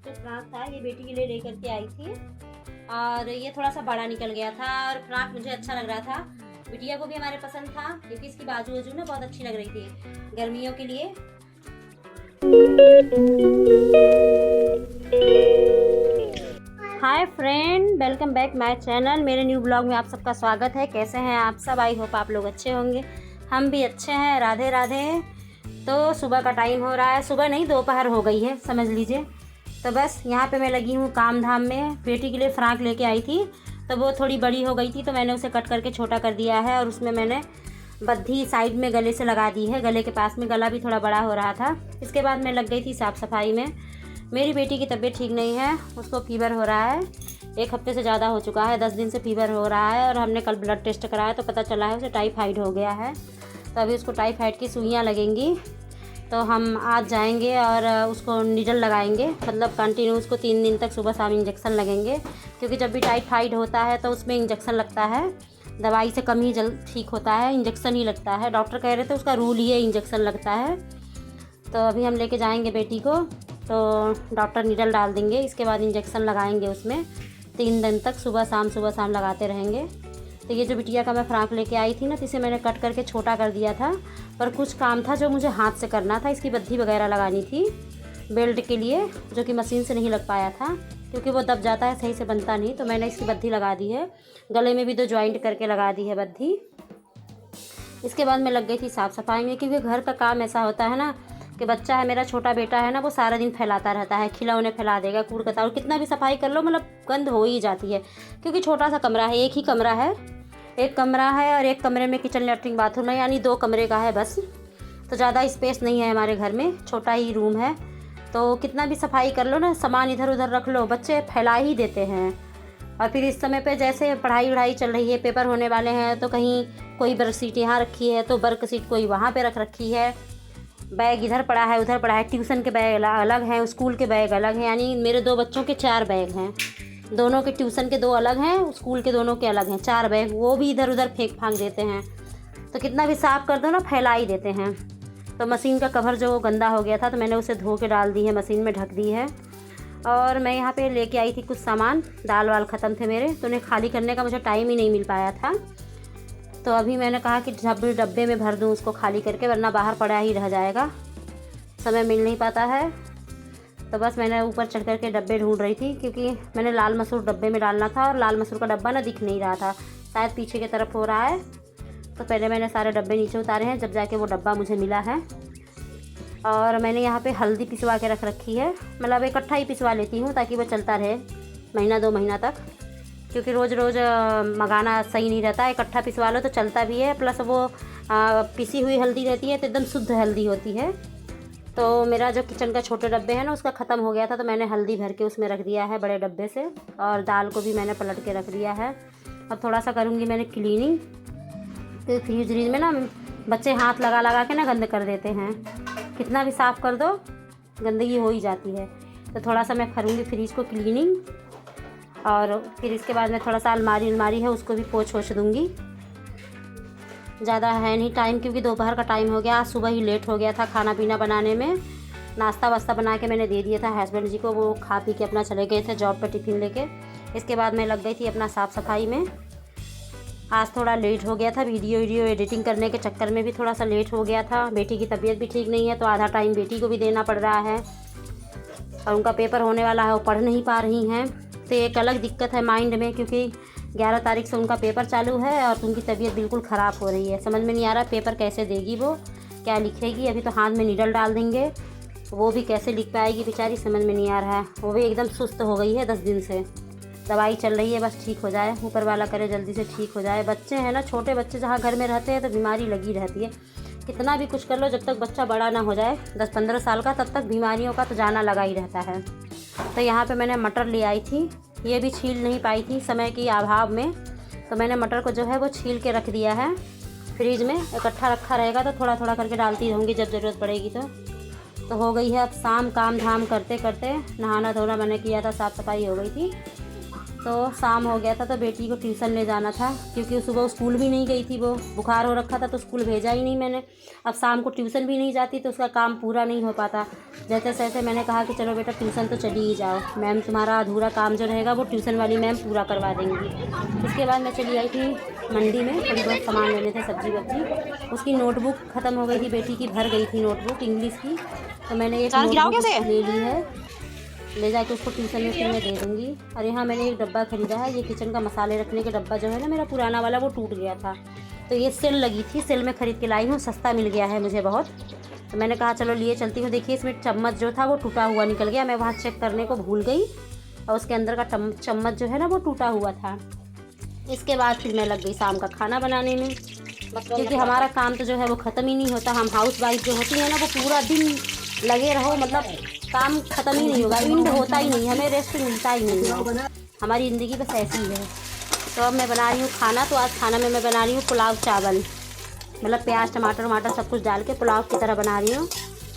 जो फ्रॉक था ये बेटी के लिए लेकर के आई थी और ये थोड़ा सा बड़ा निकल गया था और फ्रॉक मुझे अच्छा लग रहा था। बिटिया को भी हमारे पसंद था क्योंकि इसकी बाजू वजू ना बहुत अच्छी लग रही थी गर्मियों के लिए। Hi friend, welcome back my channel. मेरे न्यू ब्लॉग में आप सबका स्वागत है। कैसे हैं आप सब? आई होप आप लोग अच्छे होंगे। हम भी अच्छे हैं। राधे राधे। तो सुबह का टाइम हो रहा है, सुबह नहीं दोपहर हो गई है समझ लीजिए। तो बस यहाँ पे मैं लगी हूँ काम धाम में। बेटी के लिए फ्रॉक लेके आई थी तो वो थोड़ी बड़ी हो गई थी तो मैंने उसे कट करके छोटा कर दिया है और उसमें मैंने बद्धी साइड में गले से लगा दी है। गले के पास में गला भी थोड़ा बड़ा हो रहा था। इसके बाद मैं लग गई थी साफ़ सफाई में। मेरी बेटी की तबीयत ठीक नहीं है, उसको फीवर हो रहा है। 1 हफ्ते से ज़्यादा हो चुका है, 10 दिन से फीवर हो रहा है और हमने कल ब्लड टेस्ट कराया तो पता चला है उसे टाइफाइड हो गया है। तो अभी उसको टाइफाइड की सुइयाँ लगेंगी। तो हम आज जाएंगे और उसको नीडल लगाएंगे, मतलब कंटिन्यू उसको 3 दिन तक सुबह शाम इंजेक्शन लगेंगे। क्योंकि जब भी टाइफाइड होता है तो उसमें इंजेक्शन लगता है, दवाई से कम ही जल्द ठीक होता है, इंजेक्शन ही लगता है। डॉक्टर कह रहे थे उसका रूल ही है इंजेक्शन लगता है। तो अभी हम लेके जाएंगे बेटी को, तो डॉक्टर नीडल डाल देंगे। इसके बाद इंजेक्शन लगाएंगे उसमें 3 दिन तक सुबह शाम लगाते रहेंगे। तो ये जो बिटिया का मैं फ्रॉक लेके आई थी ना, तो इसे मैंने कट करके छोटा कर दिया था। पर कुछ काम था जो मुझे हाथ से करना था। इसकी बद्धी वगैरह लगानी थी बेल्ट के लिए, जो कि मशीन से नहीं लग पाया था क्योंकि वो दब जाता है, सही से बनता नहीं। तो मैंने इसकी बद्धी लगा दी है, गले में भी 2 जॉइंट करके लगा दी है बद्धी। इसके बाद मैं लग गई थी साफ़ सफाई में, क्योंकि घर का काम ऐसा होता है ना कि बच्चा है, मेरा छोटा बेटा है ना, वो सारा दिन फैलाता रहता है, खिलौने फैला देगा, कूड़ कतार, कितना भी सफाई कर लो मतलब गंद हो ही जाती है। क्योंकि छोटा सा कमरा है, एक ही कमरा है, एक कमरा है और एक कमरे में किचन लैट्रिन बाथरूम है, यानी 2 कमरे का है बस। तो ज़्यादा स्पेस नहीं है हमारे घर में, छोटा ही रूम है। तो कितना भी सफाई कर लो ना, सामान इधर उधर रख लो, बच्चे फैला ही देते हैं। और फिर इस समय पे जैसे पढ़ाई वढ़ाई चल रही है, पेपर होने वाले हैं, तो कहीं कोई वर्कशीट यहाँ रखी है तो वर्कशीट कोई वहाँ पे रख रखी है, बैग इधर पड़ा है उधर पड़ा है, ट्यूशन के बैग अलग हैं, स्कूल के बैग अलग हैं। यानी मेरे 2 बच्चों के 4 बैग हैं, दोनों के ट्यूशन के 2 अलग हैं, स्कूल के दोनों के अलग हैं, 4 बैग। वो भी इधर उधर फेंक फांक देते हैं। तो कितना भी साफ़ कर दो ना, फैला ही देते हैं। तो मशीन का कवर जो गंदा हो गया था तो मैंने उसे धो के डाल दी है, मशीन में ढक दी है। और मैं यहाँ पे लेके आई थी कुछ सामान, दाल वाल ख़त्म थे मेरे, तो उन्हें खाली करने का मुझे टाइम ही नहीं मिल पाया था। तो अभी मैंने कहा कि डब्बे में भर दूँ उसको खाली करके, वरना बाहर पड़ा ही रह जाएगा, समय मिल नहीं पाता है। तो बस मैंने ऊपर चढ़ कर के डब्बे ढूंढ रही थी, क्योंकि मैंने लाल मसूर डब्बे में डालना था और लाल मसूर का डब्बा ना दिख नहीं रहा था, शायद पीछे की तरफ हो रहा है। तो पहले मैंने सारे डब्बे नीचे उतारे हैं, जब जाके वो डब्बा मुझे मिला है। और मैंने यहाँ पे हल्दी पिसवा के रख रखी है, मतलब इकट्ठा ही पिसवा लेती हूँ ताकि वो चलता रहे महीना 2 महीना तक। क्योंकि रोज़ रोज़ मंगाना सही नहीं रहता है, इकट्ठा पिसवा लो तो चलता भी है, प्लस वो पिसी हुई हल्दी रहती है तो एकदम शुद्ध हल्दी होती है। तो मेरा जो किचन का छोटे डब्बे है ना, उसका ख़त्म हो गया था, तो मैंने हल्दी भर के उसमें रख दिया है बड़े डब्बे से। और दाल को भी मैंने पलट के रख दिया है। अब थोड़ा सा करूँगी मैंने क्लीनिंग, तो फ्रीज व्रीज में ना बच्चे हाथ लगा लगा के ना गंद कर देते हैं, कितना भी साफ़ कर दो गंदगी हो ही जाती है। तो थोड़ा सा मैं करूँगी फ्रीज को क्लीनिंग, और फिर इसके बाद में थोड़ा सा अलमारी है उसको भी पोंछ ओछ दूँगी। ज़्यादा है नहीं टाइम, क्योंकि दोपहर का टाइम हो गया, आज सुबह ही लेट हो गया था खाना पीना बनाने में। नाश्ता वास्ता बना के मैंने दे दिया था हस्बैंड जी को, वो खा पी के अपना चले गए थे जॉब पर टिफ़िन लेके। इसके बाद मैं लग गई थी अपना साफ़ सफाई में। आज थोड़ा लेट हो गया था, वीडियो एडिटिंग करने के चक्कर में भी थोड़ा सा लेट हो गया था। बेटी की तबीयत भी ठीक नहीं है तो आधा टाइम बेटी को भी देना पड़ रहा है, और उनका पेपर होने वाला है, वो पढ़ नहीं पा रही हैं। तो एक अलग दिक्कत है माइंड में, क्योंकि 11 तारीख से उनका पेपर चालू है और उनकी तबीयत बिल्कुल ख़राब हो रही है। समझ में नहीं आ रहा पेपर कैसे देगी, वो क्या लिखेगी। अभी तो हाथ में नीडल डाल देंगे, वो भी कैसे लिख पाएगी बेचारी, समझ में नहीं आ रहा है। वो भी एकदम सुस्त हो गई है 10 दिन से, दवाई चल रही है, बस ठीक हो जाए, ऊपर वाला करे जल्दी से ठीक हो जाए। बच्चे हैं ना, छोटे बच्चे जहाँ घर में रहते हैं तो बीमारी लगी रहती है। कितना भी कुछ कर लो, जब तक बच्चा बड़ा ना हो जाए 10-15 साल का, तब तक बीमारियों का तो जाना लगा ही रहता है। तो यहाँ पे मैंने मटर ले आई थी, ये भी छील नहीं पाई थी समय की अभाव में, तो मैंने मटर को जो है वो छील के रख दिया है फ्रिज में। इकट्ठा रखा रहेगा तो थोड़ा थोड़ा करके डालती रहूँगी जब ज़रूरत पड़ेगी। तो हो गई है अब शाम, काम धाम करते करते नहाना धोना मैंने किया था, साफ़ सफाई हो गई थी। तो शाम हो गया था तो बेटी को ट्यूशन ले जाना था, क्योंकि सुबह स्कूल भी नहीं गई थी, वो बुखार हो रखा था तो स्कूल भेजा ही नहीं मैंने। अब शाम को ट्यूशन भी नहीं जाती तो उसका काम पूरा नहीं हो पाता। जैसे तैसे मैंने कहा कि चलो बेटा ट्यूशन तो चली ही जाओ, मैम तुम्हारा अधूरा काम जो रहेगा वो ट्यूशन वाली मैम पूरा करवा देंगी। उसके बाद मैं चली आई थी मंडी में, थोड़ी बहुत सामान लेने थे, सब्जी वब्जी। उसकी नोटबुक ख़त्म हो गई थी, बेटी की भर गई थी नोटबुक इंग्लिश की, तो मैंने एक नोटबुक ले ली है, ले जाके उसको ट्यूशन में फिर मैं दे दूँगी। और यहाँ मैंने एक डब्बा ख़रीदा है, ये किचन का मसाले रखने के डब्बा जो है ना, मेरा पुराना वाला वो टूट गया था, तो ये सेल लगी थी, सेल में ख़रीद के लाई हूँ, सस्ता मिल गया है मुझे बहुत, तो मैंने कहा चलो लिए चलती हूँ। देखिए इसमें चम्मच जो था वो टूटा हुआ निकल गया, मैं वहाँ चेक करने को भूल गई और उसके अंदर का चम्मच जो है ना वो टूटा हुआ था। इसके बाद फिर मैं लग गई शाम का खाना बनाने में, क्योंकि हमारा काम तो जो है वो ख़त्म ही नहीं होता। हम हाउस वाइफ जो होती है ना वो पूरा दिन लगे रहो, मतलब काम ख़त्म ही नहीं होगा, एंड होता ही नहीं, हमें रेस्ट मिलता ही नहीं है, हमारी ज़िंदगी बस ऐसी ही है। तो अब मैं बना रही हूँ खाना, तो आज खाना में मैं बना रही हूँ पुलाव चावल, मतलब प्याज टमाटर सब कुछ डाल के पुलाव की तरह बना रही हूँ,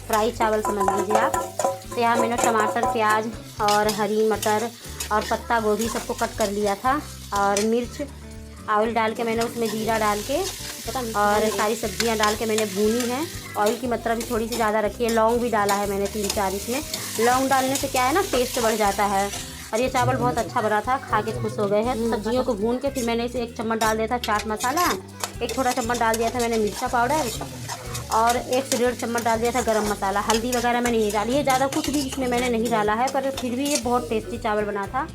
फ्राई चावल समझ लीजिए आप। तो यहाँ मैंने टमाटर प्याज और हरी मटर और पत्ता गोभी सबको कट कर लिया था, और मिर्च ऑयल डाल के मैंने उसमें जीरा डाल के और सारी सब्जियां डाल के मैंने भूनी है। ऑयल की मात्रा भी थोड़ी सी ज़्यादा रखी है, लौंग भी डाला है मैंने 3-4 इसमें। लौंग डालने से क्या है ना, टेस्ट बढ़ जाता है। और ये चावल बहुत अच्छा बना था, खा के खुश हो गए हैं। तो सब्जियों को भून के फिर मैंने इसे 1 चम्मच डाल दिया था चाट मसाला, 1 छोटा चम्मच डाल दिया था मैंने मिर्चा पाउडर, और 1 से 1.5 चम्मच डाल दिया था गरम मसाला। हल्दी वगैरह मैंने नहीं डाली है, ज़्यादा कुछ भी इसमें मैंने नहीं डाला है, पर फिर भी ये बहुत टेस्टी चावल बना था,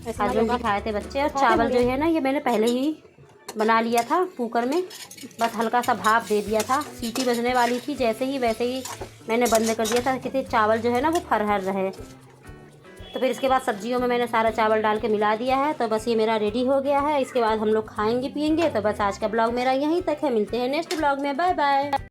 हस्बैंड भी खाए थे बच्चे। और चावल जो है ना ये मैंने पहले ही बना लिया था कुकर में, बस हल्का सा भाप दे दिया था, सीटी बजने वाली थी, जैसे ही वैसे ही मैंने बंद कर दिया था कि चावल जो है ना वो फरहर रहे। तो फिर इसके बाद सब्जियों में मैंने सारा चावल डाल के मिला दिया है, तो बस ये मेरा रेडी हो गया है। इसके बाद हम लोग खाएंगे पिएंगे। तो बस आज का ब्लॉग मेरा यहीं तक है, मिलते हैं नेक्स्ट ब्लॉग में, बाय बाय।